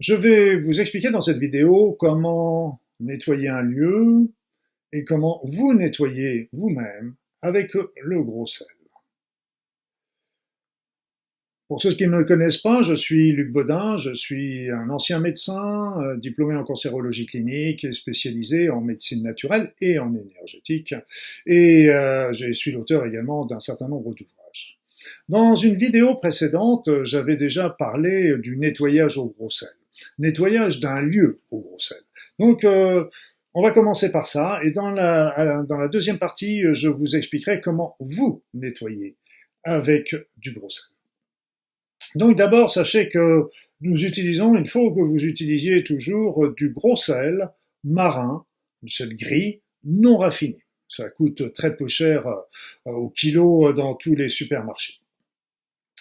Je vais vous expliquer dans cette vidéo comment nettoyer un lieu et comment vous nettoyer vous-même avec le gros sel. Pour ceux qui ne me connaissent pas, je suis Luc Baudin, je suis un ancien médecin, diplômé en cancérologie clinique et spécialisé en médecine naturelle et en énergétique. Et je suis l'auteur également d'un certain nombre d'ouvrages. Dans une vidéo précédente, j'avais déjà parlé du nettoyage au gros sel. Nettoyage d'un lieu au gros sel. Donc, on va commencer par ça. Et dans la deuxième partie, je vous expliquerai comment vous nettoyer avec du gros sel. Donc d'abord, sachez que il faut que vous utilisiez toujours du gros sel marin, du sel gris, non raffiné. Ça coûte très peu cher au kilo dans tous les supermarchés.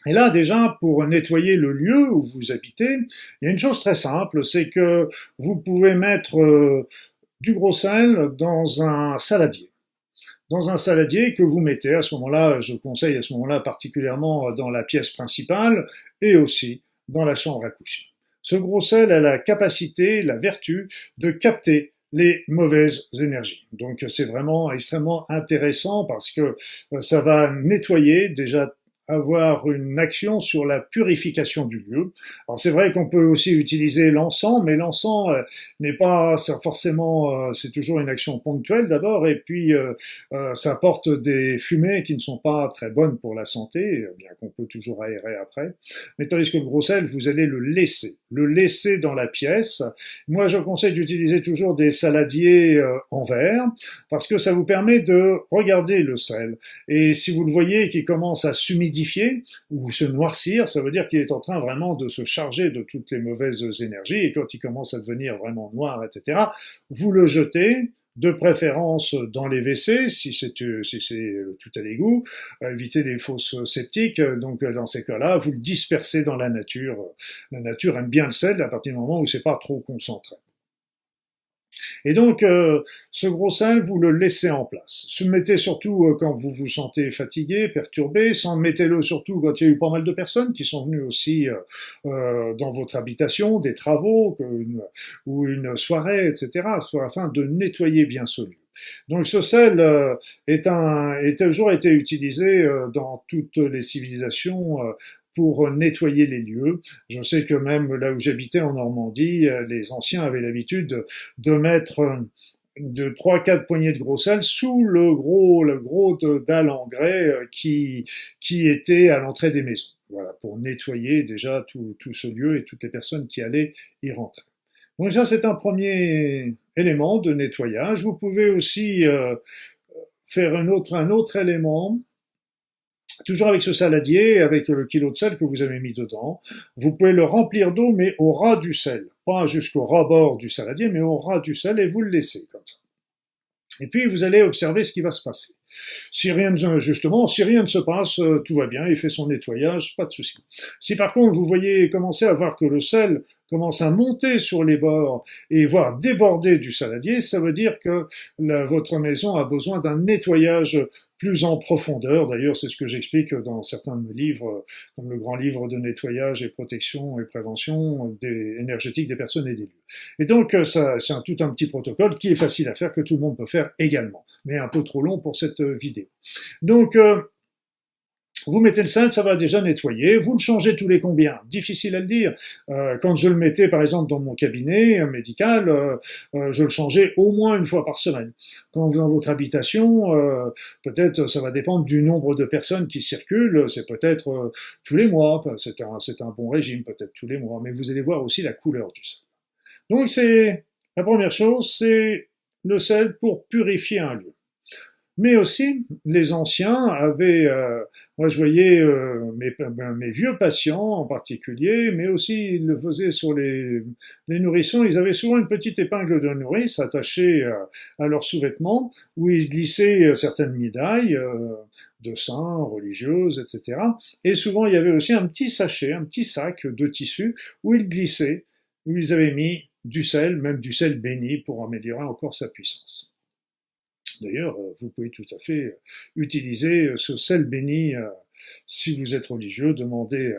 Et là, déjà, pour nettoyer le lieu où vous habitez, il y a une chose très simple, c'est que vous pouvez mettre du gros sel dans un saladier. Dans un saladier que vous mettez à ce moment-là, je conseille à ce moment-là particulièrement dans la pièce principale et aussi dans la chambre à coucher. Ce gros sel a la capacité, la vertu de capter les mauvaises énergies. Donc c'est vraiment extrêmement intéressant parce que ça va nettoyer déjà avoir une action sur la purification du lieu. Alors c'est vrai qu'on peut aussi utiliser l'encens, mais l'encens n'est pas forcément, c'est toujours une action ponctuelle d'abord, et puis ça apporte des fumées qui ne sont pas très bonnes pour la santé, bien qu'on peut toujours aérer après. Mais tandis que le gros sel, vous allez le laisser dans la pièce. Moi, je conseille d'utiliser toujours des saladiers en verre, parce que ça vous permet de regarder le sel. Et si vous le voyez qui commence à s'humidifier ou se noircir, ça veut dire qu'il est en train vraiment de se charger de toutes les mauvaises énergies, et quand il commence à devenir vraiment noir, etc., vous le jetez, de préférence dans les WC, si c'est tout à l'égout, éviter les fosses septiques, donc dans ces cas-là, vous le dispersez dans la nature. La nature aime bien le sel à partir du moment où c'est pas trop concentré. Et donc, ce gros sel, vous le laissez en place. Se mettez surtout quand vous vous sentez fatigué, perturbé, mettez-le surtout quand il y a eu pas mal de personnes qui sont venues aussi dans votre habitation, des travaux ou une soirée, etc., afin de nettoyer bien ce lieu. Donc ce sel est toujours été utilisé dans toutes les civilisations pour nettoyer les lieux. Je sais que même là où j'habitais en Normandie, les anciens avaient l'habitude de mettre de 3-4 poignées de gros sel sous le gros dalle en grès qui était à l'entrée des maisons. Voilà, pour nettoyer déjà tout ce lieu et toutes les personnes qui allaient y rentrer. Donc ça, c'est un premier élément de nettoyage. Vous pouvez aussi faire un autre élément, toujours avec ce saladier, avec le kilo de sel que vous avez mis dedans. Vous pouvez le remplir d'eau, mais au ras du sel. Pas jusqu'au ras-bord du saladier, mais au ras du sel, et vous le laissez comme ça. Et puis, vous allez observer ce qui va se passer. Si rien ne se passe, tout va bien, il fait son nettoyage, pas de souci. Si par contre vous voyez commencer à voir que le sel commence à monter sur les bords et voire déborder du saladier, ça veut dire que votre maison a besoin d'un nettoyage plus en profondeur. D'ailleurs, c'est ce que j'explique dans certains de mes livres, comme le grand livre de nettoyage et protection et prévention énergétique des personnes et des lieux. Et donc, c'est tout un petit protocole qui est facile à faire, que tout le monde peut faire également, mais un peu trop long pour cette vidéo. Donc, vous mettez le sel, ça va déjà nettoyer. Vous le changez tous les combien? Difficile à le dire. Quand je le mettais, par exemple, dans mon cabinet médical, je le changeais au moins une fois par semaine. Quand vous dans votre habitation, peut-être ça va dépendre du nombre de personnes qui circulent. C'est peut-être tous les mois. C'est un bon régime, peut-être tous les mois. Mais vous allez voir aussi la couleur du sel. Donc c'est la première chose, c'est le sel pour purifier un lieu. Mais aussi, les anciens avaient, moi je voyais mes vieux patients en particulier, mais aussi ils le faisaient sur les nourrissons, ils avaient souvent une petite épingle de nourrice attachée à leurs sous-vêtements, où ils glissaient certaines médailles de saints, religieuses, etc. Et souvent il y avait aussi un petit sachet, un petit sac de tissu, où ils glissaient, où ils avaient mis du sel, même du sel béni, pour améliorer encore sa puissance. D'ailleurs, vous pouvez tout à fait utiliser ce sel béni si vous êtes religieux, demandez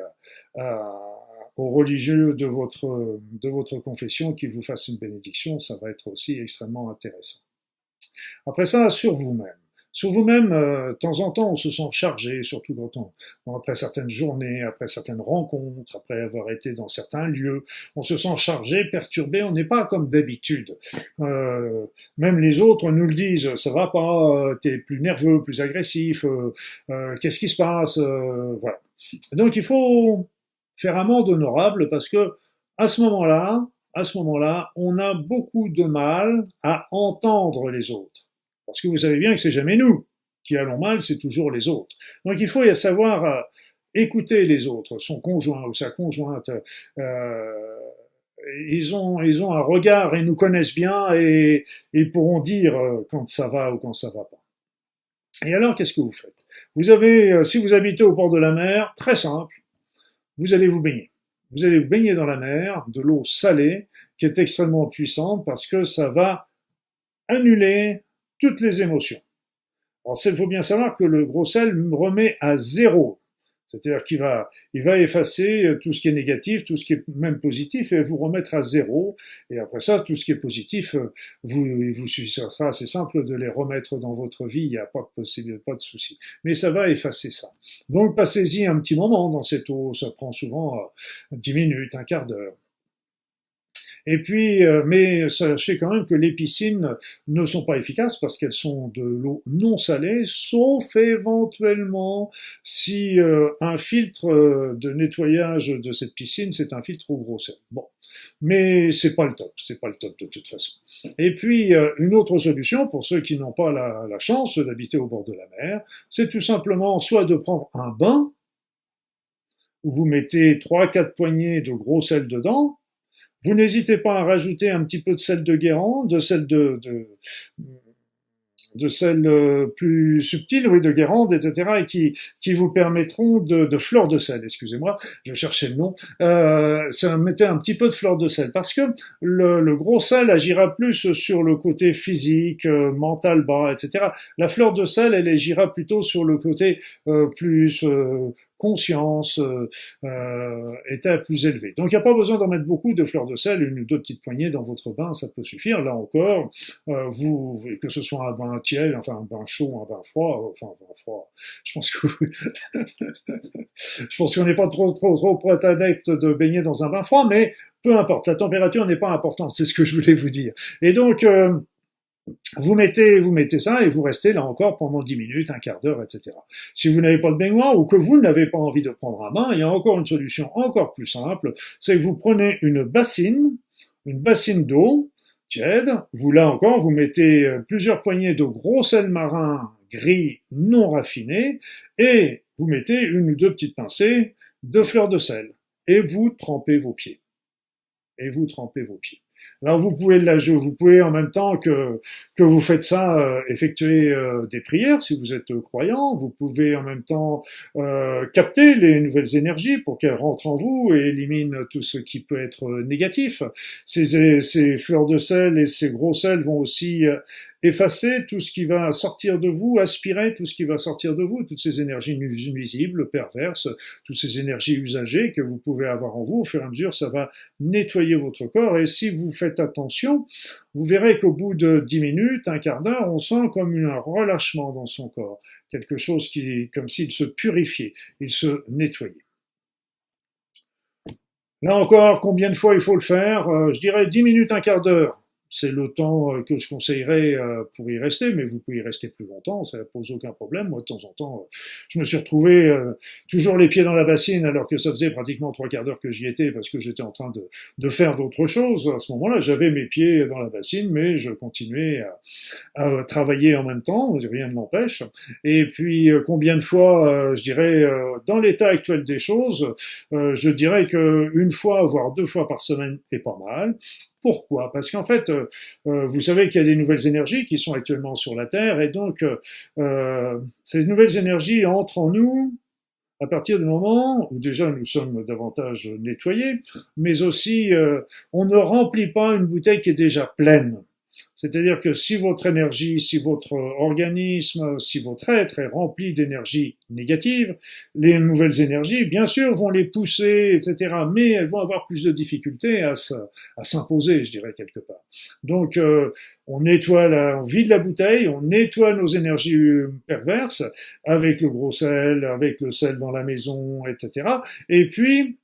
aux religieux de votre confession qui vous fassent une bénédiction, ça va être aussi extrêmement intéressant. Après ça, sur vous-même. Sur vous-même, de temps en temps, on se sent chargé, surtout après certaines journées, après certaines rencontres, après avoir été dans certains lieux, on se sent chargé, perturbé, on n'est pas comme d'habitude. Même les autres nous le disent, ça va pas, t'es plus nerveux, plus agressif, qu'est-ce qui se passe, voilà. Donc il faut faire amende honorable parce que à ce moment-là, on a beaucoup de mal à entendre les autres. Parce que vous savez bien que c'est jamais nous qui allons mal, c'est toujours les autres. Donc il faut savoir écouter les autres, son conjoint ou sa conjointe. Ils ont un regard et nous connaissent bien et ils pourront dire quand ça va ou quand ça va pas. Et alors, qu'est-ce que vous faites? Vous avez, si vous habitez au bord de la mer, très simple, vous allez vous baigner. Vous allez vous baigner dans la mer, de l'eau salée, qui est extrêmement puissante parce que ça va annuler toutes les émotions. Alors, il faut bien savoir que le gros sel remet à zéro. C'est-à-dire il va effacer tout ce qui est négatif, tout ce qui est même positif, et vous remettre à zéro. Et après ça, tout ce qui est positif, vous suffira, c'est simple de les remettre dans votre vie, il n'y a pas de possibilité, pas de souci. Mais ça va effacer ça. Donc, passez-y un petit moment dans cette eau, ça prend souvent 10 minutes, un quart d'heure. Et puis, mais sachez quand même que les piscines ne sont pas efficaces parce qu'elles sont de l'eau non salée, sauf éventuellement si un filtre de nettoyage de cette piscine, c'est un filtre au gros sel. Bon, mais c'est pas le top de toute façon. Et puis, une autre solution pour ceux qui n'ont pas la chance d'habiter au bord de la mer, c'est tout simplement soit de prendre un bain où vous mettez 3-4 poignées de gros sel dedans. Vous n'hésitez pas à rajouter un petit peu de sel de Guérande, de sel plus subtil, oui, de Guérande, etc., et qui vous permettront de fleurs de sel, excusez-moi, je cherchais le nom, ça mettez un petit peu de fleurs de sel, parce que le gros sel agira plus sur le côté physique, mental bas, etc. La fleur de sel, elle agira plutôt sur le côté plus conscience, état plus élevé. Donc il n'y a pas besoin d'en mettre beaucoup de fleurs de sel, une ou deux petites poignées dans votre bain, ça peut suffire. Là encore, que ce soit un bain tiède, enfin un bain chaud, un bain froid, enfin un bain froid, je pense que je pense qu'on n'est pas trop adepte de baigner dans un bain froid, mais peu importe, la température n'est pas importante, c'est ce que je voulais vous dire. Et donc vous mettez ça et vous restez là encore pendant 10 minutes, un quart d'heure, etc. Si vous n'avez pas de baignoire ou que vous n'avez pas envie de prendre un bain, il y a encore une solution encore plus simple, c'est que vous prenez une bassine d'eau tiède, vous là encore, vous mettez plusieurs poignées de gros sel marin gris non raffiné et vous mettez une ou deux petites pincées de fleurs de sel et vous trempez vos pieds. Alors vous pouvez en même temps que vous faites ça, effectuer des prières si vous êtes croyant. Vous pouvez en même temps capter les nouvelles énergies pour qu'elles rentrent en vous et éliminent tout ce qui peut être négatif. Ces fleurs de sel et ces gros sels vont aussi effacer tout ce qui va sortir de vous, aspirer tout ce qui va sortir de vous, toutes ces énergies nuisibles, perverses, toutes ces énergies usagées que vous pouvez avoir en vous. Au fur et à mesure, ça va nettoyer votre corps. Et si vous faites attention, vous verrez qu'au bout de 10 minutes, un quart d'heure, on sent comme un relâchement dans son corps. Quelque chose comme s'il se purifiait, il se nettoyait. Là encore, combien de fois il faut le faire? Je dirais 10 minutes, un quart d'heure. C'est le temps que je conseillerais pour y rester, mais vous pouvez y rester plus longtemps, ça ne pose aucun problème. Moi, de temps en temps, je me suis retrouvé toujours les pieds dans la bassine, alors que ça faisait pratiquement 3 quarts d'heure que j'y étais, parce que j'étais en train de faire d'autres choses. À ce moment-là, j'avais mes pieds dans la bassine, mais je continuais à travailler en même temps, rien ne m'empêche. Et puis, combien de fois, je dirais, dans l'état actuel des choses, je dirais que une fois, voire 2 fois par semaine est pas mal. Pourquoi? Parce qu'en fait, vous savez qu'il y a des nouvelles énergies qui sont actuellement sur la Terre, et donc ces nouvelles énergies entrent en nous à partir du moment où déjà nous sommes davantage nettoyés, mais aussi on ne remplit pas une bouteille qui est déjà pleine. C'est-à-dire que si votre énergie, si votre organisme, si votre être est rempli d'énergie négative, les nouvelles énergies, bien sûr, vont les pousser, etc., mais elles vont avoir plus de difficultés à s'imposer, je dirais, quelque part. Donc, on nettoie on vide la bouteille, on nettoie nos énergies perverses avec le gros sel, avec le sel dans la maison, etc. Et puis,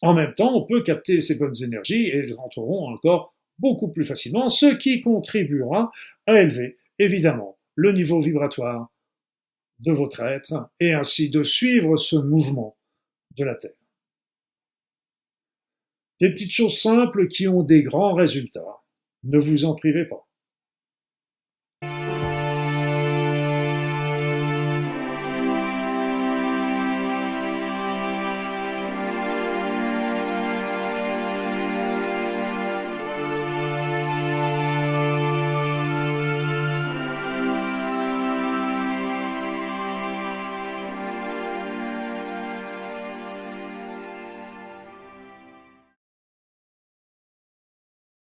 en même temps, on peut capter ces bonnes énergies et elles rentreront encore beaucoup plus facilement, ce qui contribuera à élever, évidemment, le niveau vibratoire de votre être et ainsi de suivre ce mouvement de la Terre. Des petites choses simples qui ont des grands résultats. Ne vous en privez pas.